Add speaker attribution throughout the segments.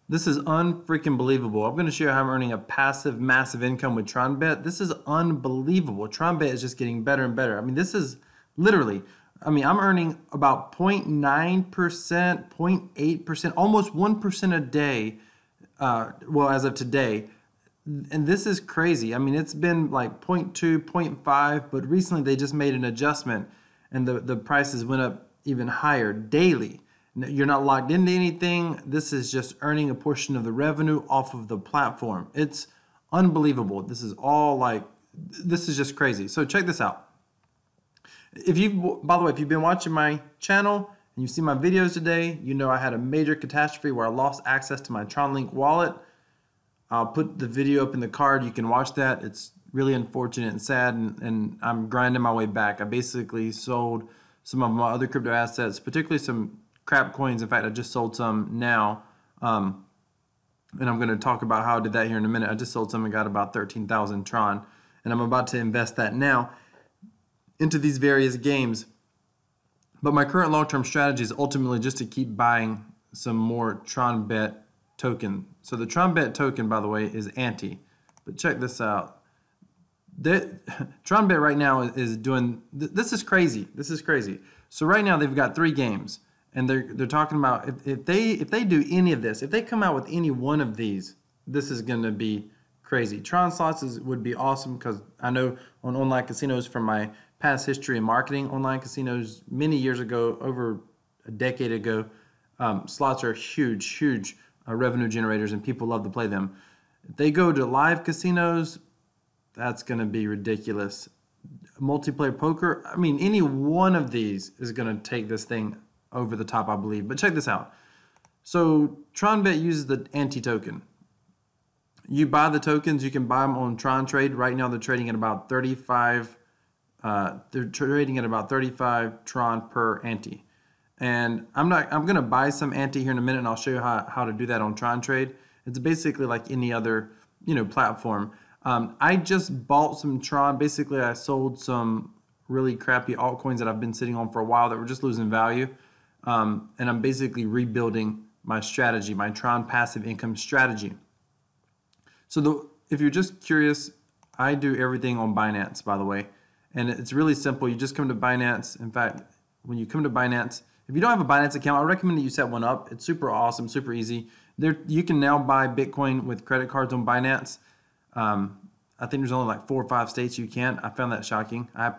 Speaker 1: This is unfreaking believable. I'm going to show you how I'm earning a passive, massive income with TronBet. This is unbelievable. TronBet is just getting better and better. I mean, this is literally, I'm earning about 0.9%, 0.8%, almost 1% a day, well, as of today. And this is crazy. I mean, it's been like 0.2, 0.5, but recently they just made an adjustment and the prices went up even higher daily. You're not locked into anything. This is just earning a portion of the revenue off of the platform. It's unbelievable. This is all like, this is just crazy. So check this out. By the way, if you've been watching my channel and you've seen my videos today, you know I had a major catastrophe where I lost access to my TronLink wallet. I'll put the video up in the card. You can watch that. It's really unfortunate and sad, and I'm grinding my way back. I basically sold some of my other crypto assets, particularly some crap coins. In fact, I just sold some now, and I'm going to talk about how I did that here in a minute. I just sold some and got about 13,000 Tron, and I'm about to invest that now into these various games. But my current long-term strategy is ultimately just to keep buying some more TronBet token. So the TronBet token, by the way, is anti. But check this out. TronBet right now is doing, this is crazy. This is crazy. So right now they've got 3 games, and they're talking about if they do any of this, if they come out with any one of these, this is going to be crazy. Tron slots would be awesome because I know on online casinos from my past history in marketing online casinos many years ago, over a decade ago, slots are huge revenue generators and people love to play them. If they go to live casinos, that's going to be ridiculous. Multiplayer poker, I mean, any one of these is going to take this thing over the top, I believe. But check this out. So TronBet uses the anti-token. You buy the tokens, you can buy them on Tron Trade. Right now they're trading at about 35 Tron per anti. And I'm going to buy some anti here in a minute, and I'll show you how to do that on Tron Trade. It's basically like any other, platform. I just bought some Tron. Basically, I sold some really crappy altcoins that I've been sitting on for a while that were just losing value. And I'm basically rebuilding my strategy, my Tron passive income strategy. So if you're just curious, I do everything on Binance, by the way. And it's really simple. You just come to Binance. In fact, when you come to Binance, if you don't have a Binance account, I recommend that you set one up. It's super awesome, super easy. You can now buy Bitcoin with credit cards on Binance. I think there's only like 4 or 5 states you can't. I found that shocking. I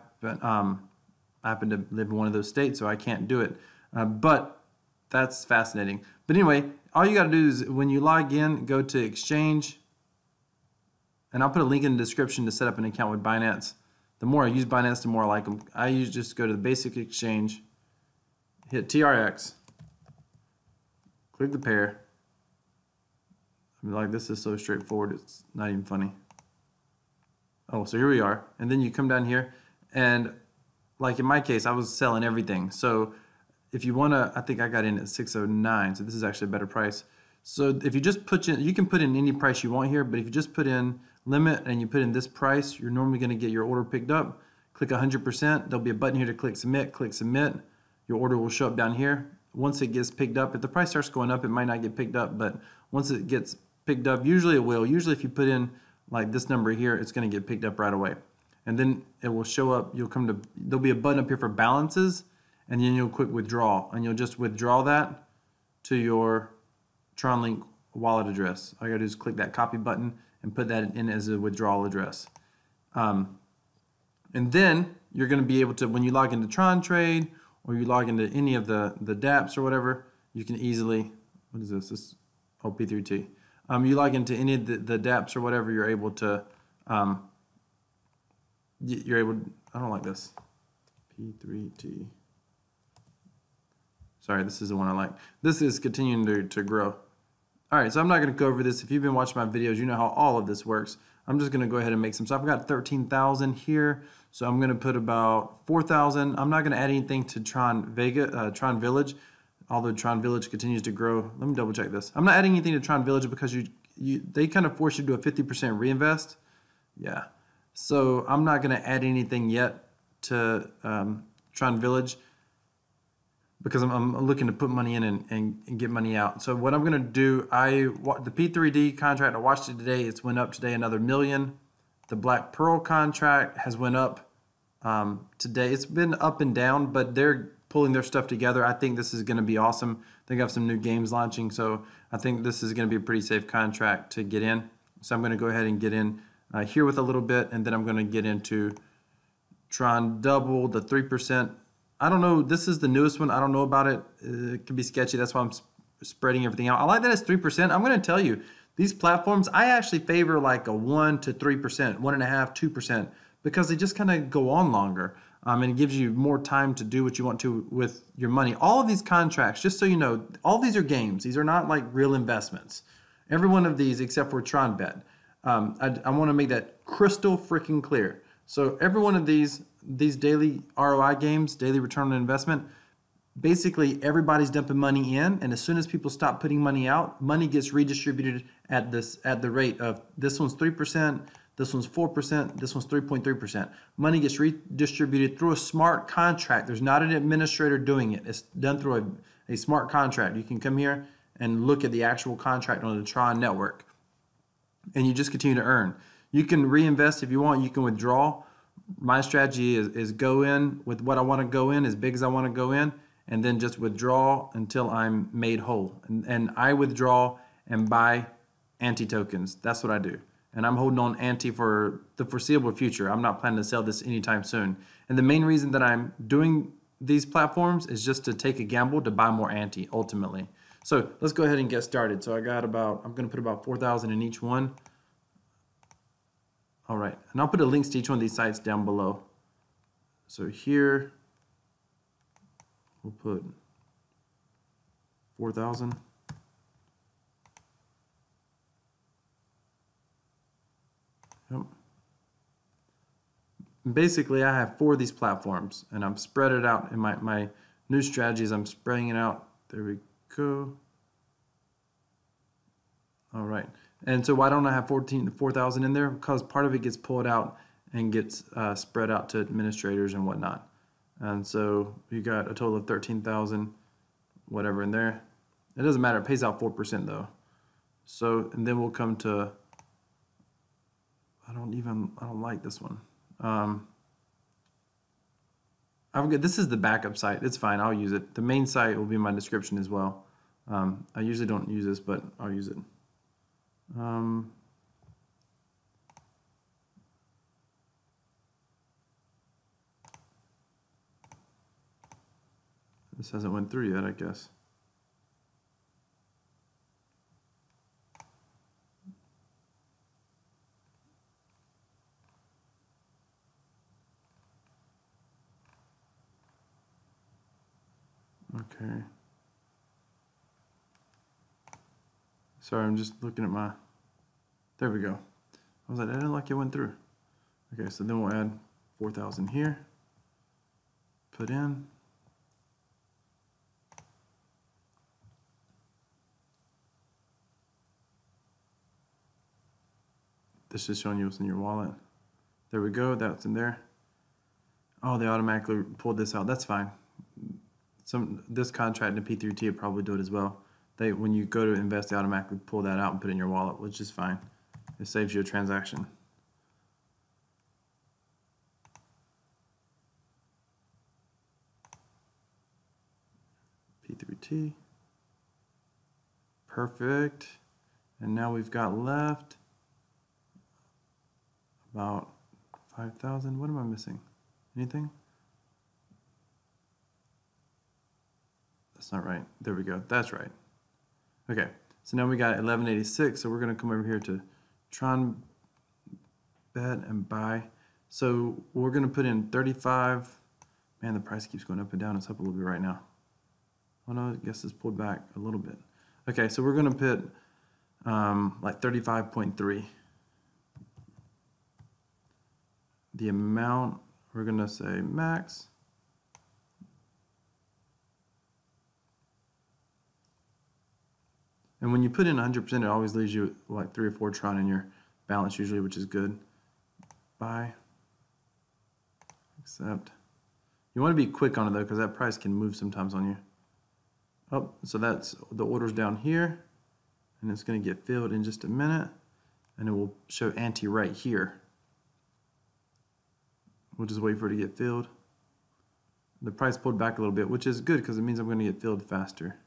Speaker 1: happen to live in one of those states, so I can't do it. But that's fascinating. But anyway, all you got to do is when you log in, go to Exchange. And I'll put a link in the description to set up an account with Binance. The more I use Binance, the more I like them. I just go to the basic exchange, hit TRX, click the pair. I mean, like, this is so straightforward, it's not even funny. Oh, so here we are. And then you come down here, and like in my case, I was selling everything. So if you want to, I think I got in at 609, so this is actually a better price. So if you just put in, you can put in any price you want here, but if you just put in limit and you put in this price, you're normally going to get your order picked up. Click 100%. There'll be a button here to click submit. Click submit. Your order will show up down here. Once it gets picked up, if the price starts going up, it might not get picked up, but once it gets picked up, usually it will. Usually if you put in like this number here, it's going to get picked up right away. And then it will show up. There'll be a button up here for balances, and then you'll click withdraw, and you'll just withdraw that to your TronLink wallet address. All you gotta do is click that copy button and put that in as a withdrawal address. And then you're gonna be able to, when you log into Tron Trade or you log into any of the dApps or whatever, you can easily, what is this? This P3T. You log into any of the dApps or whatever, you're able to, I don't like this, P3T. Sorry, this is the one I like. This is continuing to grow. All right, so I'm not going to go over this. If you've been watching my videos, you know how all of this works. I'm just going to go ahead and make some. So I've got 13,000 here. So I'm going to put about 4,000. I'm not going to add anything to Tron Village, although Tron Village continues to grow. Let me double check this. I'm not adding anything to Tron Village because they kind of force you to do a 50% reinvest. Yeah. So I'm not going to add anything yet to Tron Village. because I'm looking to put money in and get money out. So what I'm going to do, the P3D contract, I watched it today. It's went up today another $1 million. The Black Pearl contract has went up today. It's been up and down, but they're pulling their stuff together. I think this is going to be awesome. They have some new games launching, so I think this is going to be a pretty safe contract to get in. So I'm going to go ahead and get in here with a little bit, and then I'm going to get into Tron Double, the 3%. I don't know. This is the newest one. I don't know about it. It can be sketchy. That's why I'm spreading everything out. I like that it's 3%. I'm going to tell you, these platforms, I actually favor like a 1 to 3%, 1.5%, 2%, because they just kind of go on longer. And it gives you more time to do what you want to with your money. All of these contracts, just so you know, all these are games. These are not like real investments. Every one of these, except for Tron Bet. I want to make that crystal freaking clear. So every one of these daily ROI games, daily return on investment, basically everybody's dumping money in, and as soon as people stop putting money out, money gets redistributed at the rate of this one's 3%, this one's 4%, this one's 3.3%. Money gets redistributed through a smart contract. There's not an administrator doing it. It's done through a smart contract. You can come here and look at the actual contract on the Tron network, and you just continue to earn. You can reinvest if you want. You can withdraw. My strategy is go in with what I want to go in, as big as I want to go in, and then just withdraw until I'm made whole. And I withdraw and buy anti tokens. That's what I do. And I'm holding on anti for the foreseeable future. I'm not planning to sell this anytime soon. And the main reason that I'm doing these platforms is just to take a gamble to buy more anti ultimately. So let's go ahead and get started. So I'm going to put about 4,000 in each one. All right, and I'll put the links to each one of these sites down below. So here, we'll put 4,000. Yep. Basically, I have 4 of these platforms, and I'm spread it out in my new strategies. I'm spreading it out. There we go. All right. And so why don't I have 4,000 in there? Because part of it gets pulled out and gets spread out to administrators and whatnot. And so you got a total of 13,000, whatever in there. It doesn't matter. It pays out 4% though. So, and then we'll come to, I don't like this one. This is the backup site. It's fine. I'll use it. The main site will be in my description as well. I usually don't use this, but I'll use it. This hasn't went through yet, I guess. Okay. Sorry, I'm just looking at my, there we go. I was like, I didn't like it went through. Okay, so then we'll add 4,000 here. Put in. This is showing you what's in your wallet. There we go, that's in there. Oh, they automatically pulled this out. That's fine. This contract in P3T will probably do it as well. When you go to invest, they automatically pull that out and put it in your wallet, which is fine. It saves you a transaction. P3T. Perfect. And now we've got left about 5,000. What am I missing? Anything? That's not right. There we go. That's right. Okay. So now we got 1186. So we're going to come over here to Tron Bet and buy. So we're going to put in 35. Man, the price keeps going up and down. It's up a little bit right now. Oh no, I guess it's pulled back a little bit. Okay, so we're going to put like 35.3. The amount, we're going to say max. And when you put in 100%, it always leaves you like 3 or 4 Tron in your balance usually, which is good. Buy. Accept. You want to be quick on it though, because that price can move sometimes on you. Oh, so that's the orders down here, and it's going to get filled in just a minute, and it will show ante right here. We'll just wait for it to get filled. The price pulled back a little bit, which is good because it means I'm going to get filled faster.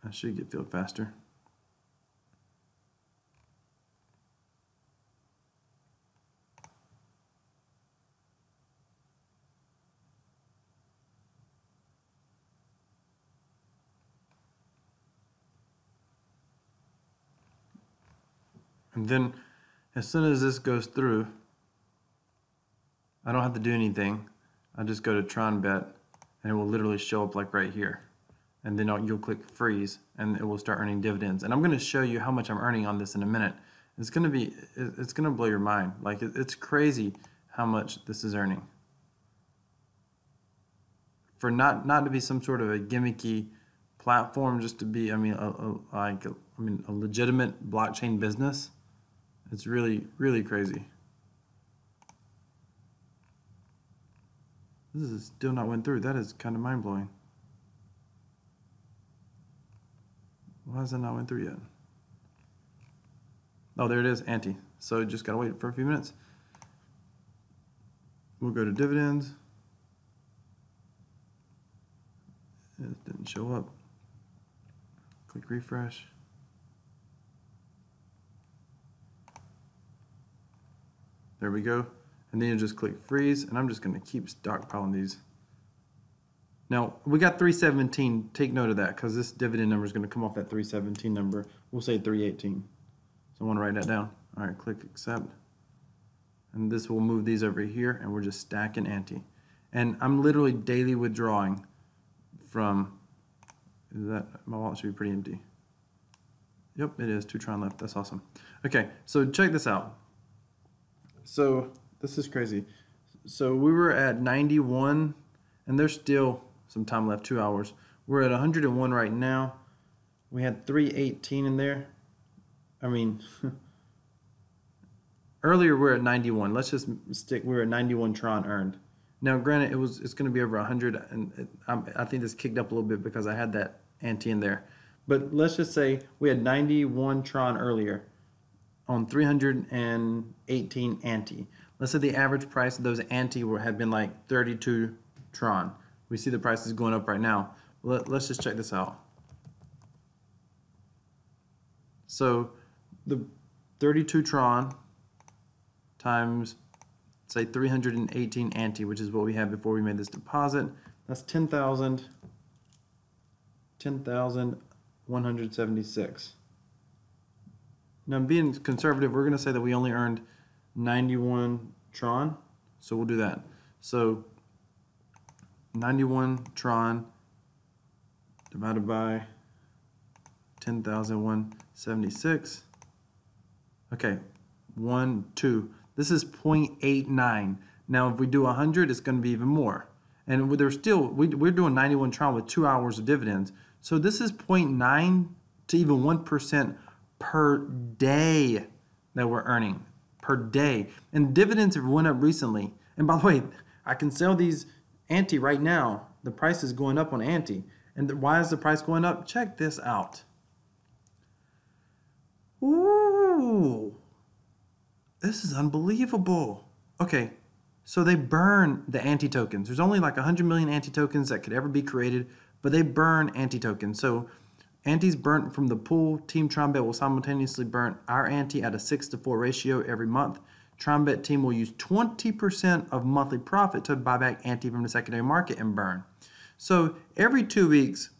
Speaker 1: I should get filled faster. And then as soon as this goes through, I don't have to do anything. I just go to Tron Bet and it will literally show up like right here. And then you'll click freeze and it will start earning dividends. And I'm going to show you how much I'm earning on this in a minute. It's going to blow your mind. Like it's crazy how much this is earning. For not to be some sort of a gimmicky platform, just to be, a legitimate blockchain business. It's really, really crazy. This is still not went through. That is kind of mind-blowing. Why has that not went through yet? Oh, there it is, ante. So just gotta wait for a few minutes. We'll go to dividends. It didn't show up. Click refresh. There we go. And then you just click freeze, and I'm just going to keep stockpiling these. Now, we got 317. Take note of that because this dividend number is going to come off that 317 number. We'll say 318. So I want to write that down. All right, click accept. And this will move these over here, and we're just stacking ante. And I'm literally daily withdrawing from, my wallet should be pretty empty. Yep, it is. 2 Tron left. That's awesome. Okay, so check this out. So this is crazy. So we were at 91, and there's still some time left, 2 hours. We're at 101 right now. We had 318 in there. I mean, earlier we were at 91. Let's just stick. We're at 91 Tron earned. Now, granted, it's going to be over 100, and I think this kicked up a little bit because I had that ante in there. But let's just say we had 91 Tron earlier on 318 ante. Let's say the average price of those ante had been like 32 Tron. We see the price is going up right now. Let's just check this out. So the 32 Tron times, say, 318 ante, which is what we had before we made this deposit. That's 10,176. Now, being conservative, we're going to say that we only earned 91 Tron, so we'll do that. So 91 Tron divided by 10,176. Okay, 1, 2. This is 0.89. Now, if we do 100, it's going to be even more. And there's still, we're doing 91 Tron with 2 hours of dividends. So this is 0.9 to even 1% per day that we're earning per day. And dividends have went up recently. And by the way, I can sell these ante right now. The price is going up on ante. And why is the price going up? Check this out. Ooh, this is unbelievable. Okay, so they burn the ante tokens. There's only like 100 million ante tokens that could ever be created, but they burn ante tokens. So antes burnt from the pool, Team TronBet will simultaneously burn our ante at a 6-to-4 ratio every month. TronBet team will use 20% of monthly profit to buy back ante from the secondary market and burn. So every 2 weeks,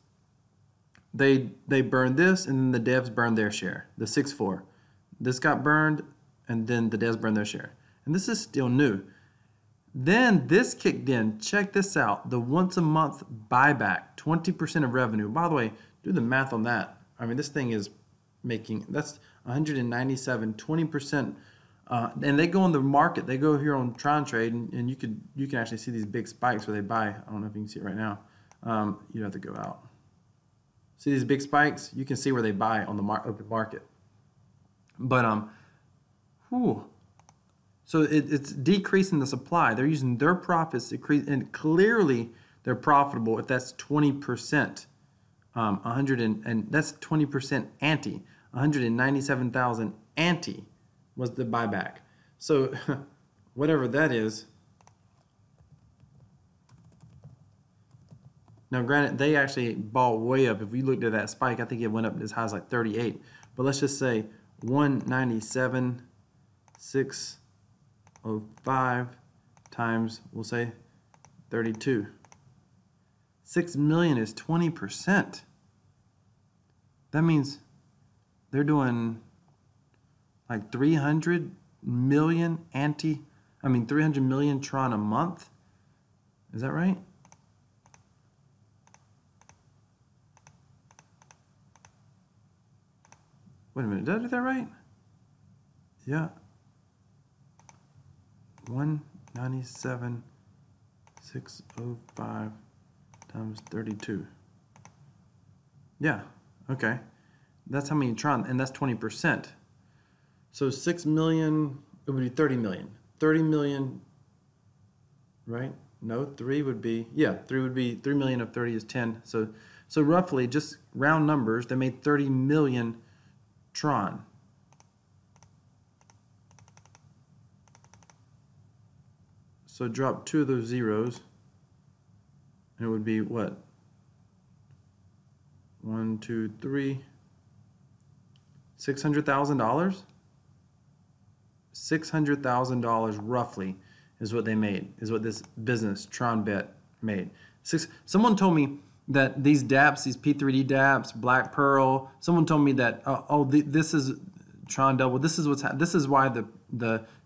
Speaker 1: they burn this, and then the devs burn their share, the 6-4. This got burned, and then the devs burn their share. And this is still new. Then this kicked in. Check this out. The once a month buyback, 20% of revenue. By the way, do the math on that. I mean, this thing is making, that's 197, 20%. And they go on the market. They go here on Tron Trade, and you can actually see these big spikes where they buy. I don't know if you can see it right now. You have to go out. See these big spikes? You can see where they buy on the open market. But so it's decreasing the supply. They're using their profits to increase, and clearly they're profitable if that's 20%. 100 and that's 20% ante. 197,000 ante was the buyback. So whatever that is. Now, granted, they actually bought way up. If we looked at that spike, I think it went up as high as like 38. But let's just say 197,605 times, we'll say 32. 6 million is 20%. That means they're doing like 300 million 300 million Tron a month. Is that right? Wait a minute, did I do that right? Yeah. 197,605 times 32. Yeah, okay. That's how many Tron, and that's 20%. So 6 million, it would be 30 million. 30 million, right? No, 3 would be, yeah, 3 would be, 3 million of 30 is 10. So roughly, just round numbers, they made 30 million Tron. So drop 2 of those zeros, and it would be what? 1, 2, 3. $600,000? $600,000 roughly is what they made, is what this business, TronBet, made. Someone told me that these dApps, these P3D dApps, Black Pearl, someone told me that, this is Tron Double, this is why the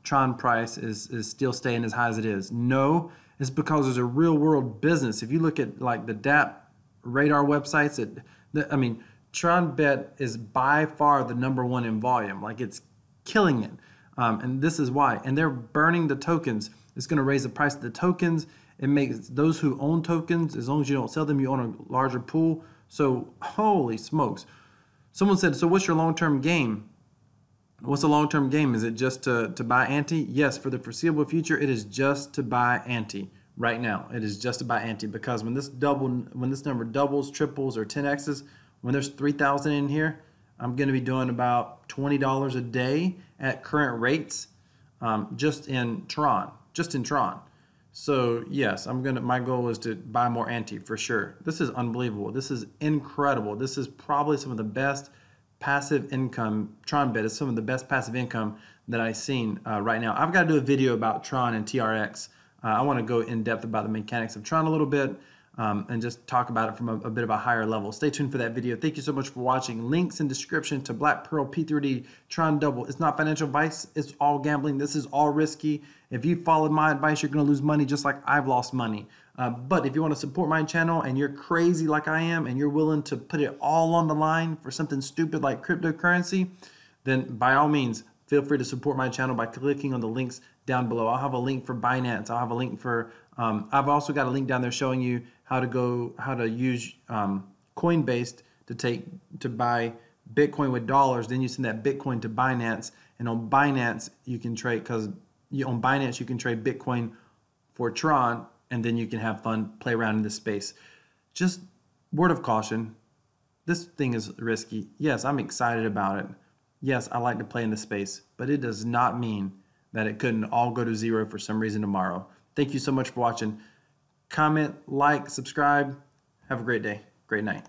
Speaker 1: Tron price is still staying as high as it is. No, it's because there's a real world business. If you look at like the dApp radar websites, TronBet is by far the #1 in volume. Like, it's killing it. And this is why. And they're burning the tokens. It's going to raise the price of the tokens. It makes those who own tokens, as long as you don't sell them, you own a larger pool. So, holy smokes. Someone said, so what's your long-term game? What's the long-term game? Is it just to buy ante? Yes, for the foreseeable future, it is just to buy ante. Right now, it is just to buy ante, because when this number doubles, triples, or 10x's, when there's 3,000 in here, I'm going to be doing about $20 a day at current rates, just in Tron. So yes, my goal is to buy more ante for sure. This is unbelievable. This is incredible. This is probably some of the best passive income. TronBet is some of the best passive income that I've seen right now. I've got to do a video about Tron and TRX. I want to go in depth about the mechanics of Tron a little bit, and just talk about it from a bit of a higher level. Stay tuned for that video. Thank you so much for watching. Links in description to Black Pearl, P3D, Tron Double. It's not financial advice. It's all gambling. This is all risky. If you followed my advice, you're going to lose money just like I've lost money. But if you want to support my channel and you're crazy like I am and you're willing to put it all on the line for something stupid like cryptocurrency, then by all means, feel free to support my channel by clicking on the links down below. I'll have a link for Binance. I'll have a link for, I've also got a link down there showing you how to use Coinbase to buy Bitcoin with dollars. Then you send that Bitcoin to Binance, and on Binance you can trade, on Binance you can trade Bitcoin for Tron, and then you can have fun, play around in this space. Just word of caution, this thing is risky. Yes, I'm excited about it. Yes, I like to play in the space, but it does not mean that it couldn't all go to zero for some reason tomorrow. Thank you so much for watching. Comment, like, subscribe. Have a great day. Great night.